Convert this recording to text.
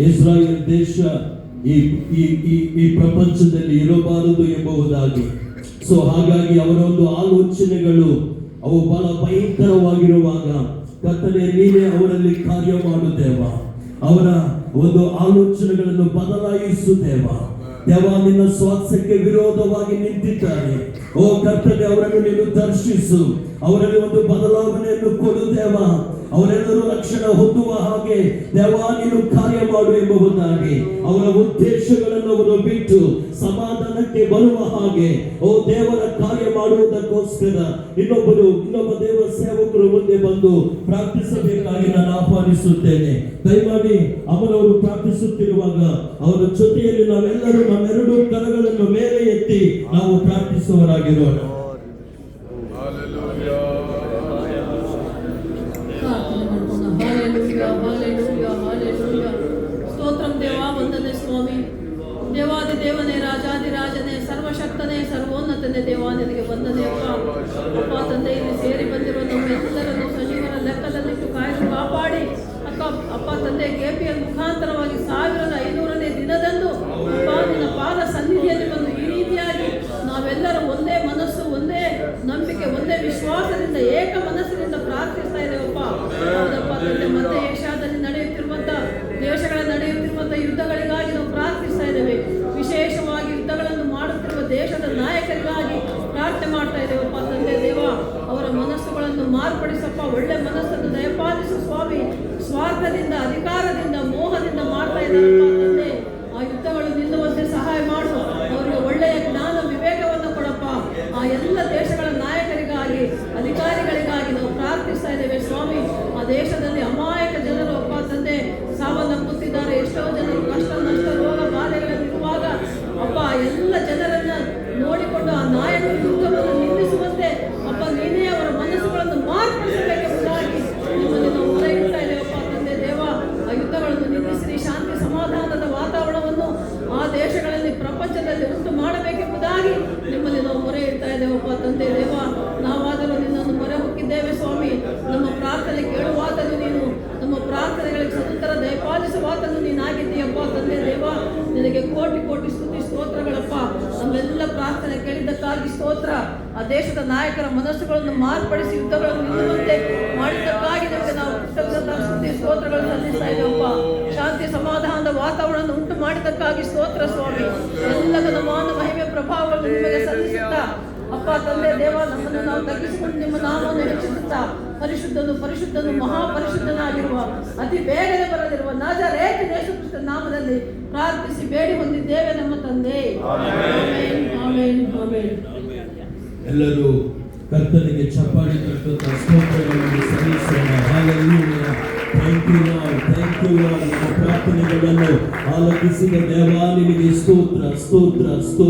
ಇಸ್ರಾಯೇಲ್ ದೇಶ ಈ ಪ್ರಪಂಚದಲ್ಲಿ ಇರಬಾರದು ಎಂಬುದಾಗಿ. ಸೊ ಹಾಗಾಗಿ ಅವರ ಒಂದು ಆಲೋಚನೆಗಳು ಅವು ಬಹಳ ಭಯಂಕರವಾಗಿರುವಾಗ ಕರ್ತನೇ ನೀನೇ ಅವರಲ್ಲಿ ಕಾರ್ಯ ಮಾಡುತ್ತೇವ, ಅವರ ಒಂದು ಆಲೋಚನೆಗಳನ್ನು ಬದಲಾಯಿಸುತ್ತೇವ. ದೇವ ನಿನ್ನ ಸ್ವಾಸ್ಥ್ಯಕ್ಕೆ ವಿರೋಧವಾಗಿ ನಿಂತಿದ್ದಾರೆ. ಓ ಕರ್ತನೆ, ಅವರನ್ನು ನೀನು ದರ್ಶಿಸು, ಅವರಲ್ಲಿ ಒಂದು ಬದಲಾವಣೆಯನ್ನು ಕೊಡು ದೇವ. ಅವರೆಲ್ಲರೂ ರಕ್ಷಣೆ ಹೊಂದುವ ಹಾಗೆ ದೇವ ನೀನು ಕಾರ್ಯ ಮಾಡು ಎಂಬುದಾಗಿ, ಅವರ ಉದ್ದೇಶಗಳನ್ನು ಅವರು ಬಿಟ್ಟು ಸಮಾಧಾನಕ್ಕೆ ಬರುವ ಹಾಗೆ ಓ ದೇವರ ಕಾರ್ಯ ಮಾಡುವುದಕ್ಕೋಸ್ಕರ ಇನ್ನೊಬ್ಬ ದೇವ ಸೇವಕರು ಮುಂದೆ ಬಂದು ಪ್ರಾರ್ಥಿಸಬೇಕಾಗಿ ನಾನು ಆಹ್ವಾನಿಸುತ್ತೇನೆ. ದಯಮಾಡಿ ಅವರವರು ಪ್ರಾರ್ಥಿಸುತ್ತಿರುವಾಗ ಅವರ ಜೊತೆಯಲ್ಲಿ ನಾವೆಲ್ಲರೂ ನಮ್ಮೆರಡು ಕರಗಳನ್ನು ಮೇಲೆ ಎತ್ತಿ ನಾವು ಪ್ರಾರ್ಥಿಸುವವರಾಗಿರೋಣ. ಸ್ತೋತ್ರಂ ದೇವ, ವಂದನೆ ಸ್ವಾಮಿ. ದೇವಾದಿ ದೇವನೇ, ರಾಜಾದಿರಾಜನೇ, ಸರ್ವಶಕ್ತನೇ, ಸರ್ವೋನ್ನತನೇ ದೇವ, ನಿನಗೆ ವಂದನೆ ಅಪ್ಪ. ಅಪ್ಪ ತಂದೆ, ಇಲ್ಲಿ ಸೇರಿ ಬಂದಿರುವ ನಮ್ಮೆಲ್ಲರನ್ನು ಸಜೀವರ ಲೆಕ್ಕದಲ್ಲಿಟ್ಟು ಕಾಯ್ದು ಕಾಪಾಡಿ ಅಪ್ಪ ತಂದೆ KPL ಮುಖಾಂತರವಾಗಿ 1500ನೇ ದಿನದಂದು ಅಪ್ಪ ನಿನ್ನ ಪಾದ ಸನ್ನಿಧಿಯಲ್ಲಿ ಬಂದು ಈ ರೀತಿಯಾಗಿ ನಾವೆಲ್ಲರೂ ಒಂದೇ ಮನಸ್ಸು, ಒಂದೇ ನಂಬಿಕೆ, ಒಂದೇ ವಿಶ್ವಾಸದಿಂದ ಏಕ ಮನಸ್ಸಿನಿಂದ ಪ್ರಾರ್ಥಿಸ್ತಾ ಇದ್ದೇವಪ್ಪ. ಹೌದಪ್ಪ ತಂದೆ, ಮತ್ತೆ ಏಷ್ಯಾದಲ್ಲಿ ನಡೆಯುತ್ತಿರುವಂತ ದೇಶಗಳಲ್ಲಿ ನಡೆಯುತ್ತಿರುವಂತ ಯುದ್ಧಗಳಿಗಾಗಿ ನಾವು ಪ್ರಾರ್ಥಿಸ್ತಾ ಇದ್ದೇವೆ. ವಿಶೇಷವಾಗಿ ಯುದ್ಧಗಳನ್ನು ಮಾಡುತ್ತಿರುವ ದೇಶದ ನಾಯಕರಿಗಾಗಿ ಪ್ರಾರ್ಥನೆ ಮಾಡ್ತಾ ಇದ್ದೇವಪ್ಪ ತಂದೆ ದೇವ. ಅವರ ಮನಸ್ಸುಗಳನ್ನು ಮಾರ್ಪಡಿಸಪ್ಪ, ಒಳ್ಳೆ ಮನಸ್ಸನ್ನು ದಯಪಾಲಿಸು ಸ್ವಾಮಿ. ಸ್ವಾರ್ಥದಿಂದ, ಅಧಿಕಾರದಿಂದ, ಮೋಹದಿಂದ ಮಾಡ್ತಾ ಇದ್ದಾರಪ್ಪ ತಂದೆ. ಆ ಯುದ್ಧಗಳು ನಿಲ್ಲುವಂತೆ ಸಹಾಯ ಮಾಡು. ಅವರಿಗೆ ಒಳ್ಳೆಯ ಜ್ಞಾನ ವಿವೇಕವನ್ನು ಕೊಡಪ್ಪ. ಆ ಎಲ್ಲ ದೇಶಗಳ ನಾಯಕರಿಗಾಗಿ, ಅಧಿಕಾರಿಗಳಿಗಾಗಿ ನಾವು ಪ್ರಾರ್ಥಿಸ್ತಾ ಇದ್ದೇವೆ ಸ್ವಾಮಿ. ಆ ದೇಶದಲ್ಲಿ ಅಮಾಯಕ ಜನರು ಅಪ್ಪ ತಂದೆ ಸಾವನ್ನಪ್ಪುತ್ತಿದ್ದಾರೆ. ಎಷ್ಟೋ ಜನರು ಕಷ್ಟ, ನಷ್ಟ, ರೋಗ ಬಾಧೆಗಳಲ್ಲಿರುವಾಗ ಅಪ್ಪ ಎಲ್ಲ ಜನರನ್ನ ನೋಡಿಕೊಂಡು ಆ ನಾಯಕರು ಯುದ್ಧವನ್ನು ನಿಲ್ಲಿಸುವಂತೆ ಅಪ್ಪ ನೀನೇ ಅವರ ಮನಸ್ಸುಗಳನ್ನು ಮಾರ್ಪಡಿಸಬೇಕೆಂಬುದಾಗಿ ನಿಮ್ಮಲ್ಲಿ ನಾವು ಮೊರೆ ಇಡ್ತಾ ಇದ್ದೇವಪ್ಪ ತಂದೆ ದೇವ. ಆ ಯುದ್ಧಗಳನ್ನು ನಿಲ್ಲಿಸಿ ಶಾಂತಿ ಸಮಾಧಾನದ ವಾತಾವರಣವನ್ನು ಆ ದೇಶಗಳಲ್ಲಿ, ಪ್ರಪಂಚದಲ್ಲಿ ಉಂಟು ಮಾಡಬೇಕೆಂಬುದಾಗಿ ನಿಮ್ಮಲ್ಲಿ ನಾವು ಮೊರೆ ಇಡ್ತಾ ಇದ್ದೇವಪ್ಪ ತಂದೆ ದೇವ. ನಾವಾದರೂ ನಿನ್ನನ್ನು ಮೊರೆ ಹೊಕ್ಕಿದ್ದೇವೆ ಸ್ವಾಮಿ. ನಮ್ಮ ಪ್ರಾರ್ಥನೆ ಕೇಳುವಾತನು ನೀನು, ನಮ್ಮ ಪ್ರಾರ್ಥನೆಗಳಿಗೆ ಸದುತ್ತರ ದಯಪಾಲಿಸುವಾತನು ನೀನಾಗಿದ್ದೀಯಪ್ಪ ತಂದೆ ದೇವ. ನಿನಗೆ ಕೋಟಿ ಕೋಟಿ ಸ್ತುತಿ ಸ್ತೋತ್ರಗಳಪ್ಪ. ನಮ್ಮೆಲ್ಲ ಪ್ರಾರ್ಥನೆ ಕೇಳಿದ್ದಕ್ಕಾಗಿ ಸ್ತೋತ್ರ. ಆ ದೇಶದ ನಾಯಕರ ಮನಸ್ಸುಗಳನ್ನು ಮಾರ್ಪಡಿಸಿ ಯುದ್ಧಗಳನ್ನು ನಿಲ್ಲುವಂತೆ ಮಾಡಿದ್ದಕ್ಕಾಗಿ ನಿಮಗೆ ನಾವು ಕೃತಜ್ಞತಾ ಸ್ತುತಿ ಸ್ತೋತ್ರಗಳನ್ನು ಸಲ್ಲಿಸ್ತಾ ಇದ್ದೇವಪ್ಪ. ಶಾಂತಿ ಸಮಾಧಾನದ ವಾತಾವರಣ ಉಂಟು ಮಾಡಿದ್ದಕ್ಕಾಗಿ ಸ್ತೋತ್ರ ಸ್ವಾಮಿ. ಎಲ್ಲದ ಮಾನ ಮಹಿಮೆ ಪ್ರಭಾವವನ್ನು ನಿಮಗೆ ಸಲ್ಲಿಸುತ್ತಾ ಅಪ್ಪ ತಂದೆ ದೇವ, ನಮ್ಮನ್ನು ನಾವು ತಗ್ಗಿಸಿಕೊಂಡು ನಿಮ್ಮ ನಾಮವನ್ನು ಹೆಚ್ಚಿಸುತ್ತಾ ಪರಿಶುದ್ಧನು ಪರಿಶುದ್ಧನು ಮಹಾಪರಿಶುದ್ಧನಾಗಿರುವ ಅತಿ ಬೇಗನೆ ಬರಲಿರುವ ನಾಜರೇತ ಯೇಸು ಕ್ರಿಸ್ತನ ನಾಮದಲ್ಲಿ ಪ್ರಾರ್ಥಿಸಿ ಬೇಡಿ ಹೊಂದಿದ್ದೇವೆ ನಮ್ಮ ತಂದೆ. Amen, amen, amen. ಎಲ್ಲರೂ ಕರ್ತನಿಗೆ ಚಪ್ಪಾಳೆ ತಟ್ಟುತ್ತ ಸ್ತೋತ್ರಗಳನ್ನು ಸಲ್ಲಿಸೋಣ. Hallelujah. Thank you Lord, thank you Lord. ನಮ್ಮ ಪ್ರಾರ್ಥನೆಗಳನ್ನು ಆಲಕಿಸಿದ ದೇವ ನಿನಗೆ ಸ್ತೋತ್ರ, ಸ್ತೋತ್ರ, ಸ್ತೋತ್ರ.